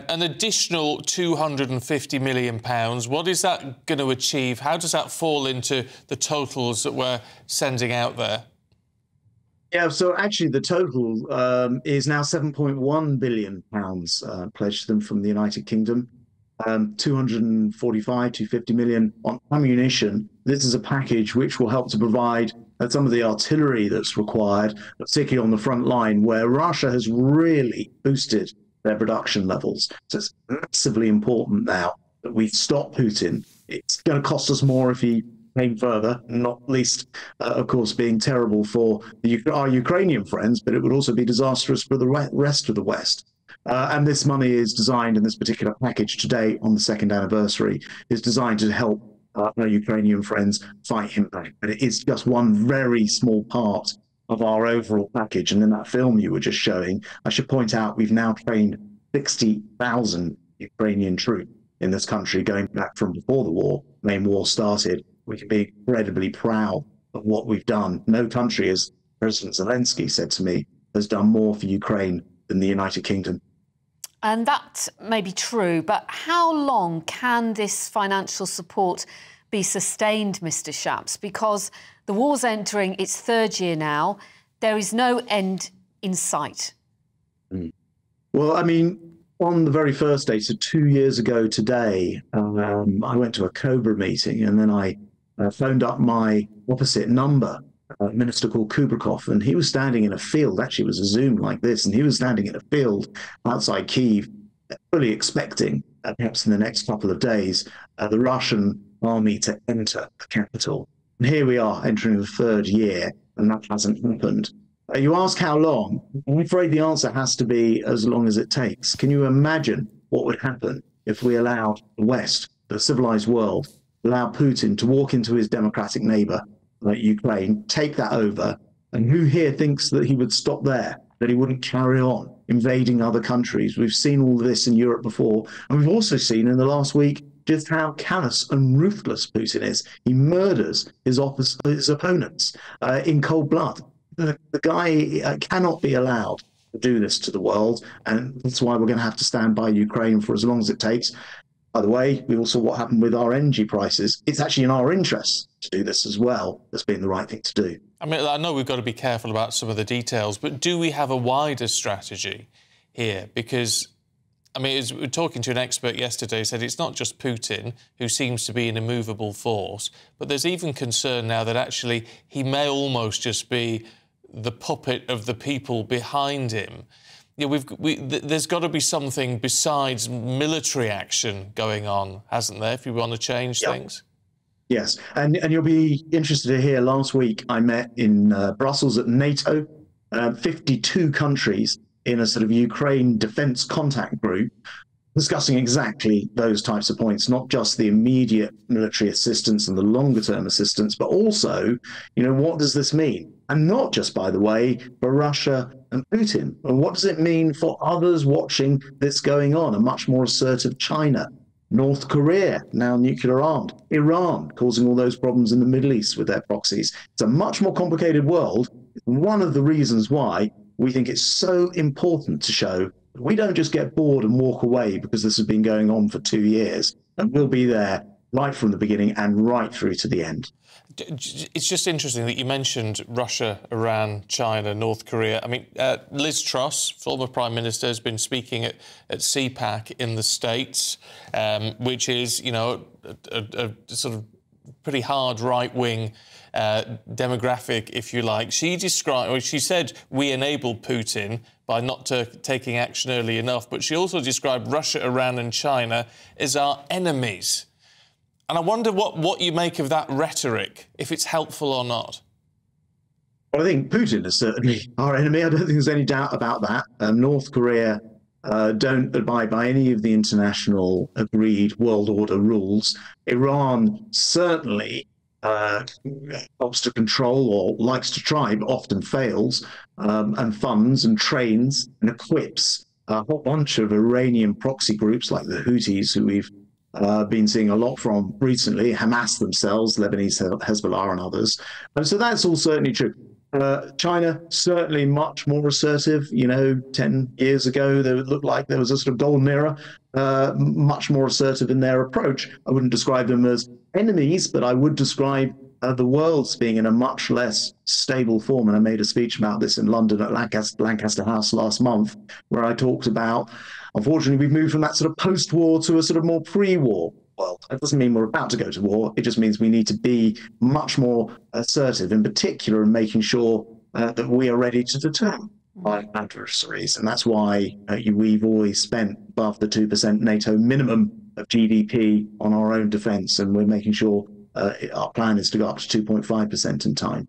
An additional £250 million. What is that going to achieve? How does that fall into the totals that we're sending out there? Yeah, so actually the total is now £7.1 billion pledged to them from the United Kingdom. 250 million on ammunition. This is a package which will help to provide some of the artillery that's required, particularly on the front line, where Russia has really boosted their production levels. So it's massively important now that we stop Putin. It's going to cost us more if he came further, not least, of course, being terrible for our Ukrainian friends, but it would also be disastrous for the rest of the West. And this money is designed in this particular package today on the second anniversary is designed to help our Ukrainian friends fight him back. But it is just one very small part of our overall package. And in that film you were just showing, I should point out we've now trained 60,000 Ukrainian troops in this country going back from before the main war started. We can be incredibly proud of what we've done. No country, as President Zelensky said to me, has done more for Ukraine than the United Kingdom. And that may be true, but how long can this financial support be sustained, Mr. Shapps? Because the war's entering its third year now. There is no end in sight. Well, I mean, on the very first day, so 2 years ago today, I went to a Cobra meeting and then I phoned up my opposite number, a minister called Kubrakov, and he was standing in a field. Actually, it was a Zoom like this, and he was standing in a field outside Kyiv, fully expecting, perhaps in the next couple of days, the Russian army to enter the capital. And here we are entering the third year, and that hasn't happened. You ask how long? I'm afraid the answer has to be as long as it takes. Can you imagine what would happen if we allowed the West, the civilized world, allow Putin to walk into his democratic neighbor, like Ukraine, take that over, and who here thinks that he would stop there, that he wouldn't carry on invading other countries? We've seen all this in Europe before, and we've also seen in the last week just how callous and ruthless Putin is. He murders his opponents in cold blood. The guy cannot be allowed to do this to the world, and that's why we're going to have to stand by Ukraine for as long as it takes. By the way, we also saw what happened with our energy prices. It's actually in our interests to do this as well as being the right thing to do. I mean, I know we've got to be careful about some of the details, but do we have a wider strategy here? Because, I mean, as we were talking to an expert yesterday who said it's not just Putin who seems to be an immovable force, but there's even concern now that actually he may almost just be the puppet of the people behind him. Yeah, there's got to be something besides military action going on, hasn't there, if we want to change things? Yes, and you'll be interested to hear, last week I met in Brussels at NATO, 52 countries in a sort of Ukraine defence contact group, discussing exactly those types of points, not just the immediate military assistance and the longer-term assistance, but also, you know, what does this mean? And not just, by the way, for Russia and Putin. And what does it mean for others watching this going on? A much more assertive China, North Korea, now nuclear armed, Iran, causing all those problems in the Middle East with their proxies. It's a much more complicated world. One of the reasons why we think it's so important to show that we don't just get bored and walk away because this has been going on for 2 years, and we'll be there right from the beginning and right through to the end. It's just interesting that you mentioned Russia, Iran, China, North Korea. I mean, Liz Truss, former Prime Minister, has been speaking at CPAC in the States, which is, you know, a sort of pretty hard right-wing demographic, if you like. She said we enabled Putin by not taking action early enough, but she also described Russia, Iran and China as our enemies. And I wonder what you make of that rhetoric, if it's helpful or not. Well, I think Putin is certainly our enemy. I don't think there's any doubt about that. North Korea don't abide by any of the international agreed world order rules. Iran certainly helps to control, or likes to try, but often fails, and funds and trains and equips a whole bunch of Iranian proxy groups like the Houthis, who we've been seeing a lot from recently, Hamas themselves, Lebanese Hezbollah and others. And so that's all certainly true. China, certainly much more assertive. 10 years ago, it looked like there was a sort of golden era, much more assertive in their approach. I wouldn't describe them as enemies, but I would describe the world's being in a much less stable form. And I made a speech about this in London at Lancaster House last month, where I talked about, unfortunately, we've moved from that sort of post-war to a sort of more pre-war world. That doesn't mean we're about to go to war. It just means we need to be much more assertive, in particular in making sure that we are ready to deter our adversaries. And that's why we've always spent above the 2% NATO minimum of GDP on our own defence, and we're making sure our plan is to go up to 2.5% in time.